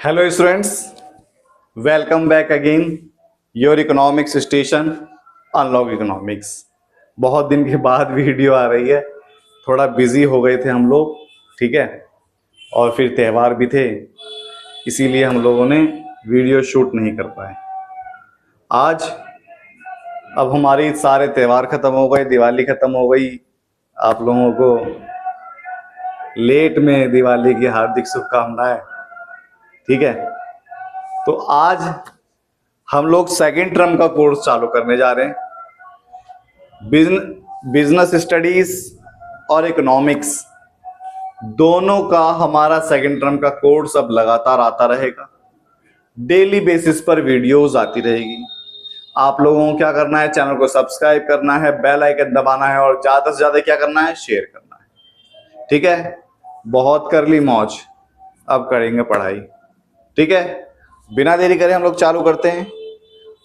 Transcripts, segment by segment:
Hello students, welcome back again. Your economics station, Unlock Economics. बहुत दिन के बाद वीडियो आ रही है। थोड़ा बिजी हो गए थे हम लोग, ठीक है, और फिर त्यौहार भी थे, इसीलिए हम लोगों ने वीडियो शूट नहीं कर पाए। आज अब हमारी सारे त्यौहार खत्म हो गए, दिवाली खत्म हो गई। आप लोगों को लेट में दिवाली की हार्दिक शुभकामनाएं, ठीक है। तो आज हम लोग सेकेंड टर्म का कोर्स चालू करने जा रहे हैं। बिजनेस स्टडीज और इकोनॉमिक्स दोनों का हमारा सेकेंड टर्म का कोर्स अब लगातार आता रहेगा। डेली बेसिस पर वीडियोस आती रहेगी। आप लोगों को क्या करना है, चैनल को सब्सक्राइब करना है, बेल आइकन दबाना है और ज्यादा से ज्यादा क्या करना है, शेयर करना है, ठीक है। बहुत कर ली मौज, अब करेंगे पढ़ाई, ठीक है। बिना देरी करे हम लोग चालू करते हैं।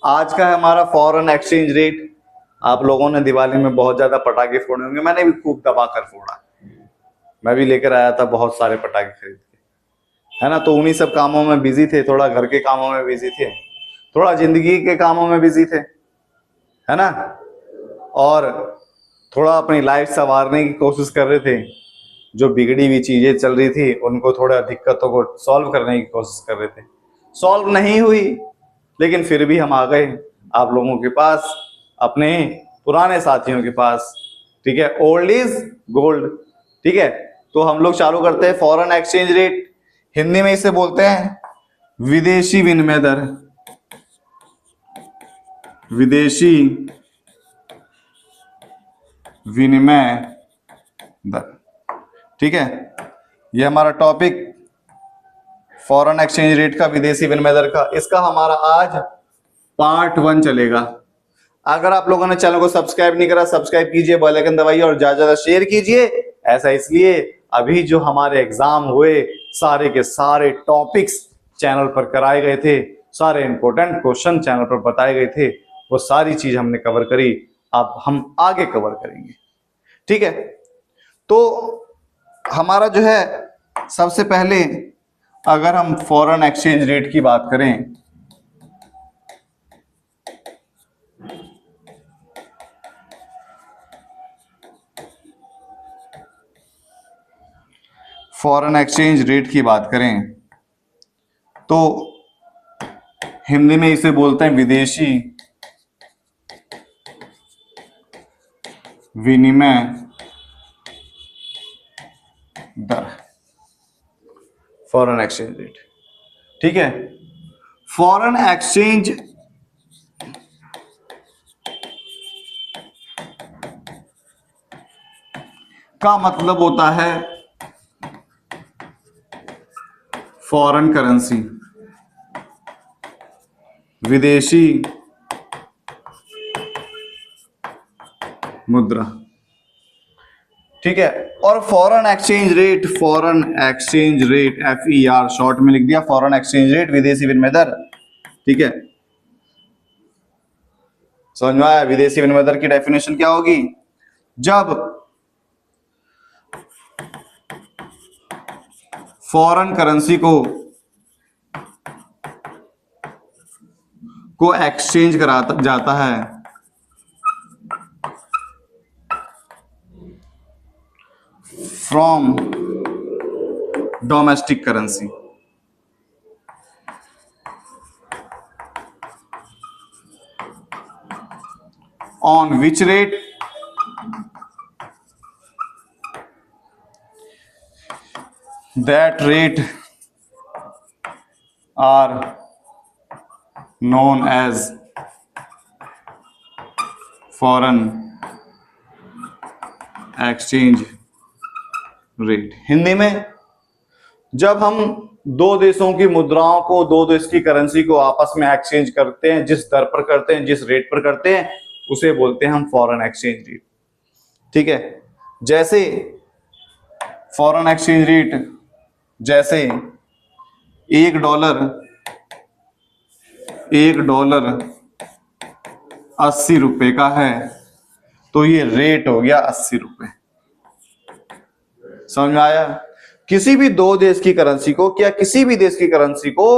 आज का है हमारा फॉरेन एक्सचेंज रेट। आप लोगों ने दिवाली में बहुत ज्यादा पटाखे फोड़े होंगे, मैंने भी खूब दबा कर फोड़ा। मैं भी लेकर आया था बहुत सारे पटाखे खरीद के, है ना। तो उन्हीं सब कामों में बिजी थे, थोड़ा घर के कामों में बिजी थे, थोड़ा जिंदगी के कामों में बिजी थे, है ना, और थोड़ा अपनी लाइफ संवारने की कोशिश कर रहे थे। जो बिगड़ी हुई चीजें चल रही थी उनको, थोड़ा दिक्कतों को सॉल्व करने की कोशिश कर रहे थे। सॉल्व नहीं हुई, लेकिन फिर भी हम आ गए आप लोगों के पास, अपने पुराने साथियों के पास, ठीक है। ओल्ड इज गोल्ड, ठीक है। तो हम लोग चालू करते हैं फॉरेन एक्सचेंज रेट। हिंदी में इसे बोलते हैं विदेशी विनिमय दर। विदेशी विनिमय दर, ठीक है। ये हमारा टॉपिक फॉरेन एक्सचेंज रेट का, विदेशी विनिमय दर का, इसका हमारा आज पार्ट 1 चलेगा। अगर आप लोगों ने चैनल को सब्सक्राइब नहीं करा, सब्सक्राइब कीजिए, बेल आइकन दबाइए और ज्यादा ज्यादा शेयर कीजिए। ऐसा इसलिए, अभी जो हमारे एग्जाम हुए सारे के सारे टॉपिक्स चैनल पर कराए गए थे, सारे इंपॉर्टेंट क्वेश्चन चैनल पर बताए गए थे, वो सारी चीज हमने कवर करी। अब हम आगे कवर करेंगे, ठीक है। तो हमारा जो है, सबसे पहले अगर हम फॉरेन एक्सचेंज रेट की बात करें, फॉरेन एक्सचेंज रेट की बात करें तो हिंदी में इसे बोलते हैं विदेशी विनिमय दर, फॉरेन एक्सचेंज रेट, ठीक है। फॉरेन एक्सचेंज का मतलब होता है फॉरेन करेंसी, विदेशी मुद्रा, ठीक है। और foreign exchange rate, foreign exchange rate FER short में लिख दिया, फॉरेन एक्सचेंज रेट, विदेशी विनिमय दर, ठीक है। समझ में आया? विदेशी विनिमय दर की डेफिनेशन क्या होगी? जब फॉरेन करेंसी को एक्सचेंज कराता जाता है from domestic currency, on which rate that rate are known as foreign exchange rate। Hindi में, जब हम दो देशों की मुद्राओं को, दो देश की करेंसी को आपस में एक्सचेंज करते हैं, जिस दर पर करते हैं, जिस रेट पर करते हैं, उसे बोलते हैं हम फॉरेन एक्सचेंज रेट, ठीक है। जैसे फॉरेन एक्सचेंज रेट, जैसे $1 80 का है, तो ये रेट हो गया 80 रुपए। समझ में आया? किसी भी दो देश की करेंसी को या किसी भी देश की करेंसी को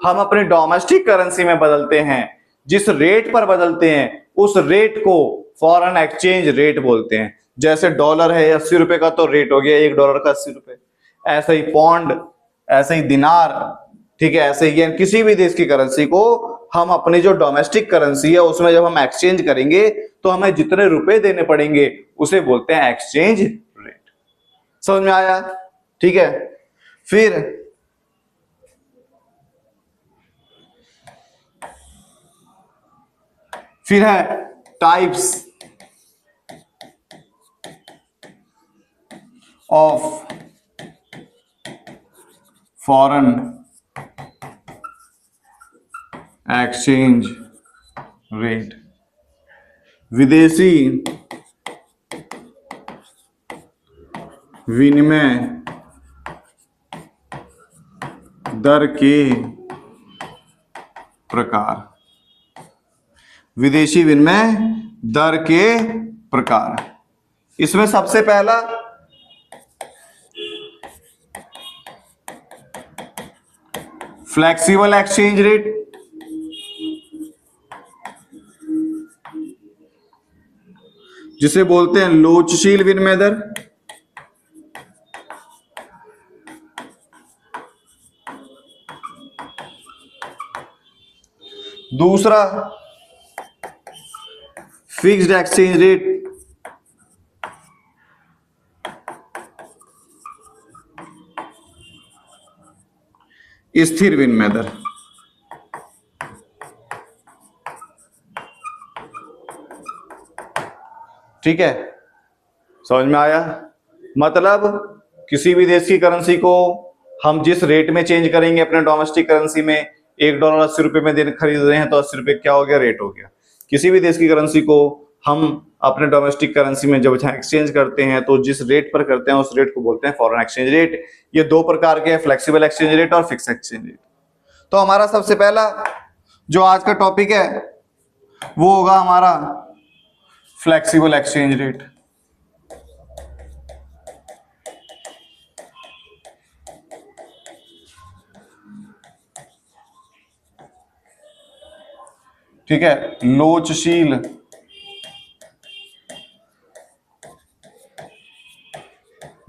हम अपने डोमेस्टिक करेंसी में बदलते हैं, जिस रेट पर बदलते हैं उस रेट को फॉरेन एक्सचेंज रेट बोलते हैं। जैसे डॉलर है 80 रुपए का तो रेट हो गया $1 का 80 रुपए, ऐसे ही पौंड, ऐसे ही दिनार, ठीक है, ऐसे ही किसी भी देश की करेंसी को हम अपनी जो डोमेस्टिक करेंसी है उसमें जब हम एक्सचेंज करेंगे तो हमें जितने रुपए देने पड़ेंगे उसे बोलते हैं एक्सचेंज रेट। समझ में आया? ठीक है। फिर है types of foreign exchange rate. विदेशी विनिमय दर के प्रकार। विदेशी विनिमय दर के प्रकार, इसमें सबसे पहला फ्लेक्सिबल एक्सचेंज रेट, जिसे बोलते हैं लोचशील विनिमय दर। दूसरा फिक्स्ड एक्सचेंज रेट, स्थिर विनिमय दर। ठीक है, समझ में आया? मतलब किसी भी देश की करेंसी को हम जिस रेट में चेंज करेंगे अपने डोमेस्टिक करेंसी में, $1 80 रुपए में खरीद रहे हैं तो 80 रुपए क्या हो गया, रेट हो गया। किसी भी देश की करेंसी को हम अपने डोमेस्टिक करेंसी में जब एक्सचेंज करते हैं तो जिस रेट पर करते हैं उस रेट को बोलते हैं फॉरेन एक्सचेंज रेट। ये दो प्रकार के हैं, फ्लेक्सिबल एक्सचेंज रेट और फिक्स एक्सचेंज रेट। तो हमारा सबसे पहला जो आज का टॉपिक है वो होगा हमारा फ्लेक्सिबल एक्सचेंज रेट। ठीक है, लोचशील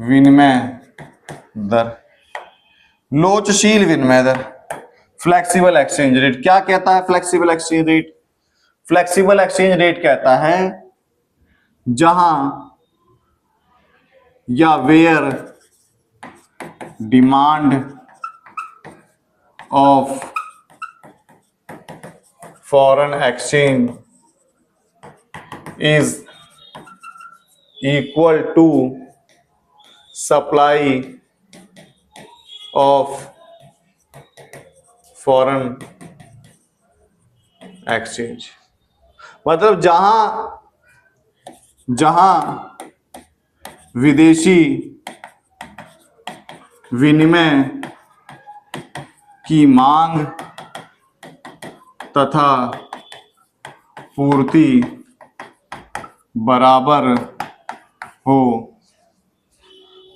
विनिमय दर। लोचशील विनिमय दर, फ्लेक्सिबल एक्सचेंज रेट क्या कहता है? Flexible exchange rate, flexible exchange rate कहता है जहां या where demand of foreign exchange is equal to supply of foreign exchange. मतलब जहां विदेशी विनिमय की मांग तथा पूर्ति बराबर हो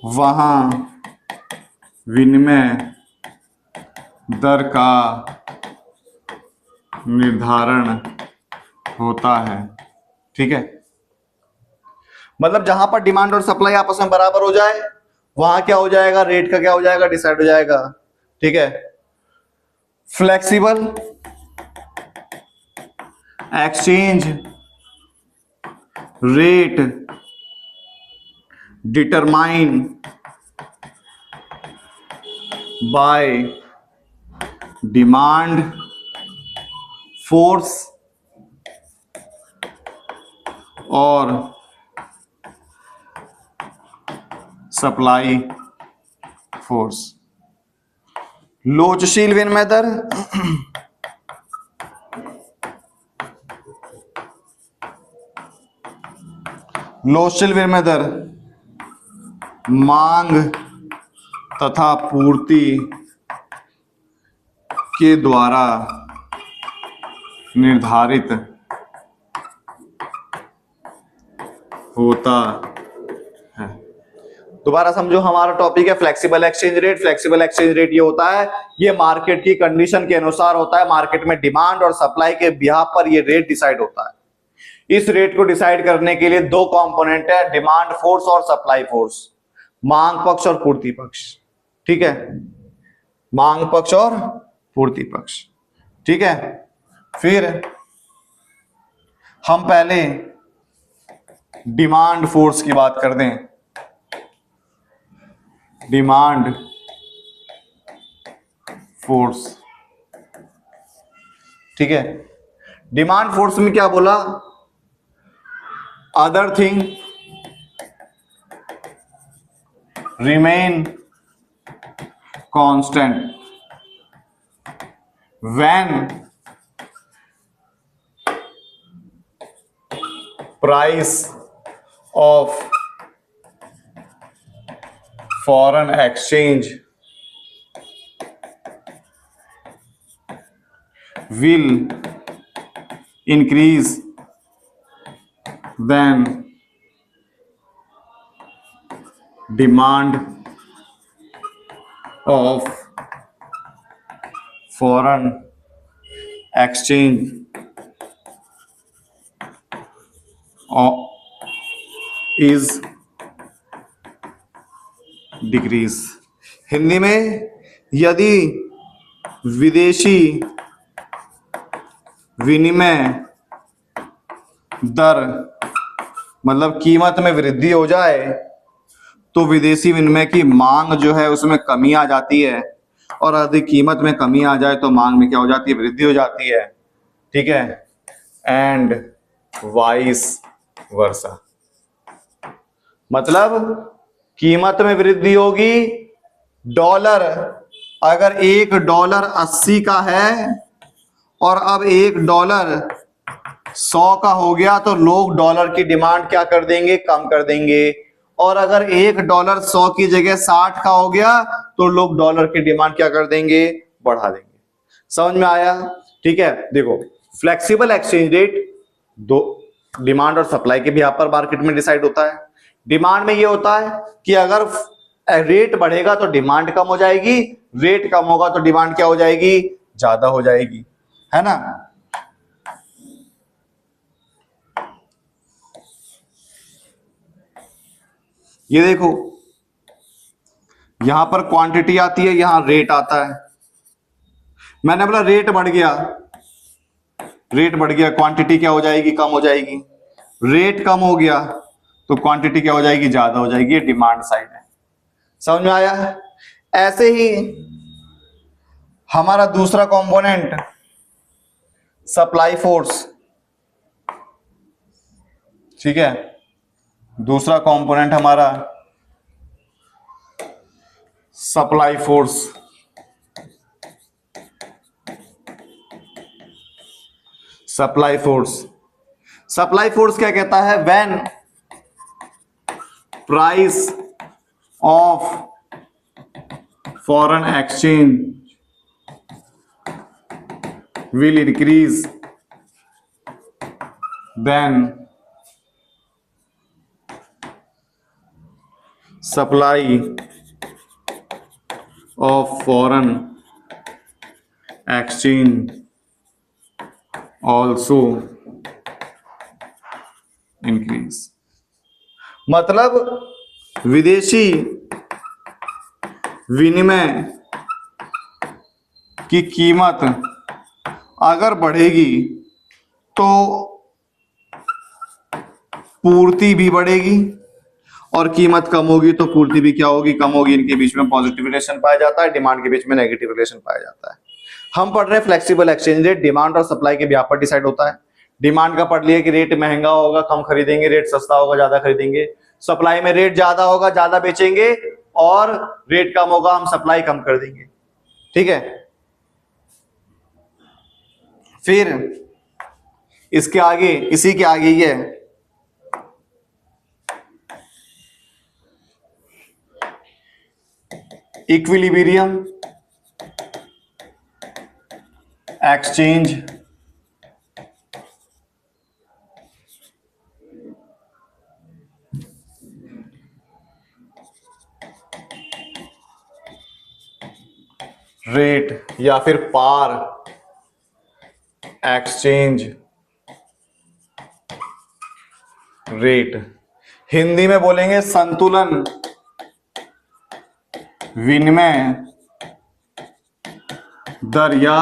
वहां विनिमय दर का निर्धारण होता है। ठीक है, मतलब जहां पर डिमांड और सप्लाई आपस में बराबर हो जाए वहां क्या हो जाएगा, रेट का क्या हो जाएगा, डिसाइड हो जाएगा। ठीक है, flexible exchange rate determine by demand force और सप्लाई फोर्स। लोचशील विनिमय दर लोचशील विनिमय दर मांग तथा पूर्ति के द्वारा निर्धारित होता है। दोबारा समझो, हमारा टॉपिक है flexible exchange rate. Flexible exchange rate ये होता है, ये मार्केट की कंडीशन के अनुसार होता है, मार्केट में डिमांड और सप्लाई के बिहाफ पर ये रेट डिसाइड होता है। इस रेट को डिसाइड करने के लिए दो कंपोनेंट है, डिमांड फोर्स और सप्लाई फोर्स, मांग पक्ष और पूर्ति पक्ष। ठीक है, मांग पक्ष और पूर्ति पक्ष। ठीक है, फिर हम पहले डिमांड फोर्स की बात कर दें। डिमांड फोर्स, ठीक है, डिमांड फोर्स में क्या बोला, other thing remain constant when price of foreign exchange will increase then demand of foreign exchange is decrease। Hindi में, यदि विदेशी विनिमय दर मतलब कीमत में वृद्धि हो जाए तो विदेशी विनिमय की मांग जो है उसमें कमी आ जाती है, और यदि कीमत में कमी आ जाए तो मांग में क्या हो जाती है, वृद्धि हो जाती है। ठीक है, एंड वाइस वर्सा, मतलब कीमत में वृद्धि होगी। डॉलर, अगर $1 का है और अब $1 100 का हो गया तो लोग डॉलर की डिमांड क्या कर देंगे, कम कर देंगे। और अगर $1 100 की जगह 60 का हो गया तो लोग डॉलर की डिमांड क्या कर देंगे, बढ़ा देंगे। समझ में आया? ठीक है, देखो फ्लेक्सिबल एक्सचेंज रेट दो डिमांड और सप्लाई के भी यहाँ पर मार्केट में डिसाइड होता है। डिमांड में ये होता है कि अगर रेट बढ़ेगा तो डिमांड कम हो जाएगी, रेट कम होगा तो डिमांड क्या हो जाएगी, ज्यादा हो जाएगी, है ना। ये देखो, यहां पर क्वांटिटी आती है, यहां रेट आता है। मैंने बोला रेट बढ़ गया, रेट बढ़ गया, क्वांटिटी क्या हो जाएगी, कम हो जाएगी। रेट कम हो गया तो क्वांटिटी क्या हो जाएगी, ज्यादा हो जाएगी। ये डिमांड साइड है। समझ में आया? ऐसे ही हमारा दूसरा कंपोनेंट सप्लाई फोर्स, ठीक है, दूसरा कंपोनेंट हमारा supply force. Supply force, supply force क्या कहता है, when price of foreign exchange will increase then supply of foreign exchange also increase। मतलब विदेशी विनिमय की कीमत अगर बढ़ेगी तो पूर्ति भी बढ़ेगी, और कीमत कम होगी तो पूर्ति भी क्या होगी, कम होगी। इनके बीच में पॉजिटिव रिलेशन पाया जाता है, डिमांड के बीच में नेगेटिव रिलेशन पाया जाता है। हम पढ़ रहे हैं फ्लेक्सिबल एक्सचेंज रेट, डिमांड और सप्लाई के व्यापार डिसाइड होता है। डिमांड का पढ़ लिया कि रेट महंगा होगा कम खरीदेंगे, रेट सस्ता होगा ज्यादा खरीदेंगे। सप्लाई में रेट ज्यादा होगा ज्यादा बेचेंगे, और रेट कम होगा हम सप्लाई कम कर देंगे। ठीक है, फिर इसके आगे, इसी के आगे ये इक्विलिब्रियम एक्सचेंज रेट या फिर पार एक्सचेंज रेट, हिंदी में बोलेंगे संतुलन विनिमय दर या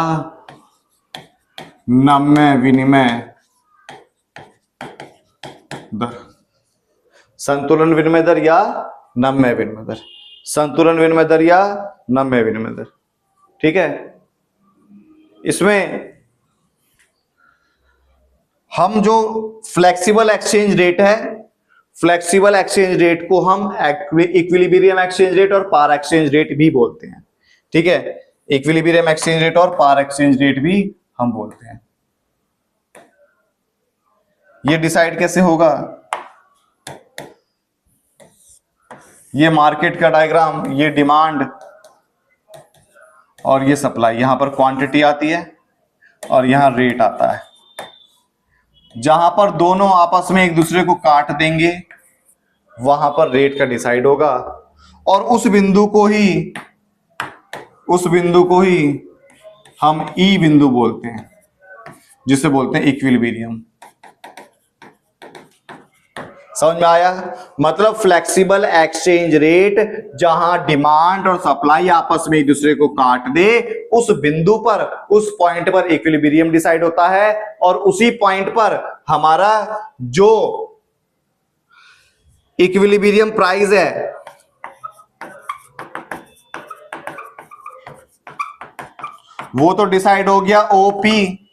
नम्य विनिमय दर, संतुलन विनिमय दर या नम्य विनिमय दर, संतुलन विनिमय दर या नम्य विनिमय दर। ठीक है, इसमें हम जो फ्लेक्सिबल एक्सचेंज रेट है, फ्लेक्सिबल एक्सचेंज रेट को हम इक्विलिब्रियम एक्सचेंज रेट और पार एक्सचेंज रेट भी बोलते हैं। ठीक है, इक्विलिब्रियम एक्सचेंज रेट और पार एक्सचेंज रेट भी हम बोलते हैं। ये डिसाइड कैसे होगा? ये मार्केट का डायग्राम, ये डिमांड और ये सप्लाई, यहां पर क्वांटिटी आती है और यहां रेट आता है। जहां पर दोनों आपस में एक दूसरे को काट देंगे वहां पर रेट का डिसाइड होगा, और उस बिंदु को ही हम ई बिंदु बोलते हैं, जिसे बोलते हैं इक्विलिब्रियम। समझ में आया? मतलब फ्लेक्सिबल एक्सचेंज रेट जहां डिमांड और सप्लाई आपस में एक दूसरे को काट दे, उस बिंदु पर, उस पॉइंट पर इक्विलिब्रियम डिसाइड होता है, और उसी पॉइंट पर हमारा जो इक्विलिब्रियम प्राइस है वो तो डिसाइड हो गया ओपी,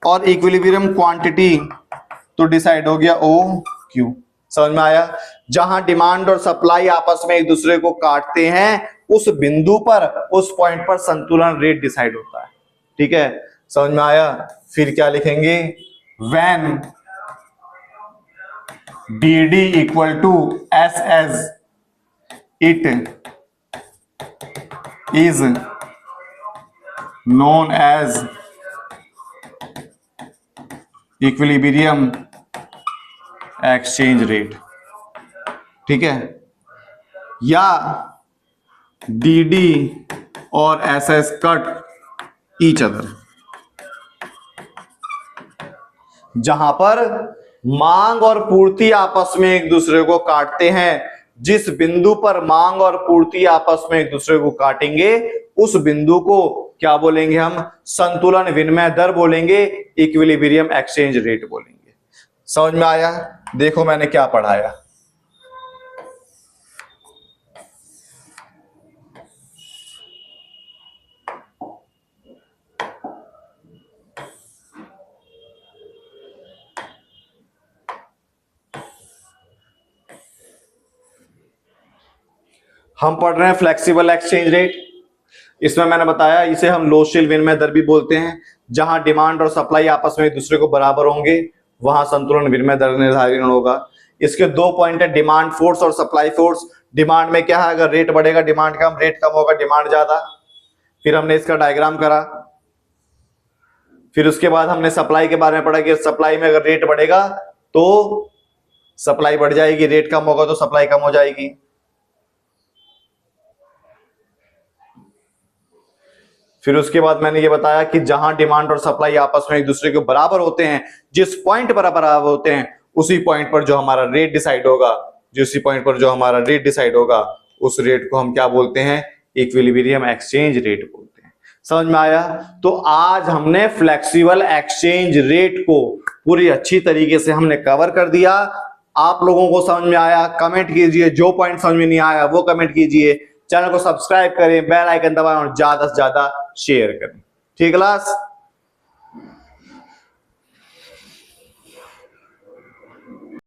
और इक्विलिब्रियम क्वांटिटी तो डिसाइड हो गया ओ क्यू। समझ में आया? जहां डिमांड और सप्लाई आपस में एक दूसरे को काटते हैं, उस बिंदु पर, उस पॉइंट पर संतुलन रेट डिसाइड होता है। ठीक है, समझ में आया? फिर क्या लिखेंगे? When D equal to S as it is known as equilibrium exchange rate. ठीक है, या डी और S S cut each other, जहां पर मांग और पूर्ति आपस में एक दूसरे को काटते हैं, जिस बिंदु पर मांग और पूर्ति आपस में एक दूसरे को काटेंगे, उस बिंदु को क्या बोलेंगे? हम संतुलन विनिमय दर बोलेंगे, इक्विलिब्रियम एक्सचेंज रेट बोलेंगे। समझ में आया? देखो मैंने क्या पढ़ाया। हम पढ़ रहे हैं फ्लेक्सिबल एक्सचेंज रेट। इसमें मैंने बताया इसे हम लोचशील विनिमय दर भी बोलते हैं। जहां डिमांड और सप्लाई आपस में एक दूसरे को बराबर होंगे वहां संतुलन विनिमय दर निर्धारित होगा। इसके दो पॉइंट है, डिमांड फोर्स और सप्लाई फोर्स। डिमांड में क्या है? अगर रेट बढ़ेगा डिमांड कम, रेट कम होगा डिमांड ज्यादा। फिर हमने इसका डायग्राम करा। फिर उसके बाद हमने सप्लाई के बारे में पढ़ा कि सप्लाई में अगर रेट बढ़ेगा तो सप्लाई बढ़ जाएगी, रेट कम होगा तो सप्लाई कम हो जाएगी। फिर उसके बाद मैंने ये बताया कि जहां डिमांड और सप्लाई आपस में एक दूसरे के बराबर होते हैं, जिस पॉइंट पर बराबर होते हैं, उसी पॉइंट पर जो हमारा रेट डिसाइड होगा, उस रेट को हम क्या बोलते हैं? इक्विलिब्रियम एक्सचेंज रेट बोलते हैं। समझ में आया? तो आज हमने फ्लेक्सिबल एक्सचेंज रेट को पूरी अच्छी तरीके से हमने कवर कर दिया। आप लोगों को समझ में आया? कमेंट कीजिए, जो पॉइंट समझ में नहीं आया वो कमेंट कीजिए। चैनल को सब्सक्राइब करें, बेल आइकन दबाएं और ज्यादा से ज्यादा शेयर करें। ठीक क्लास?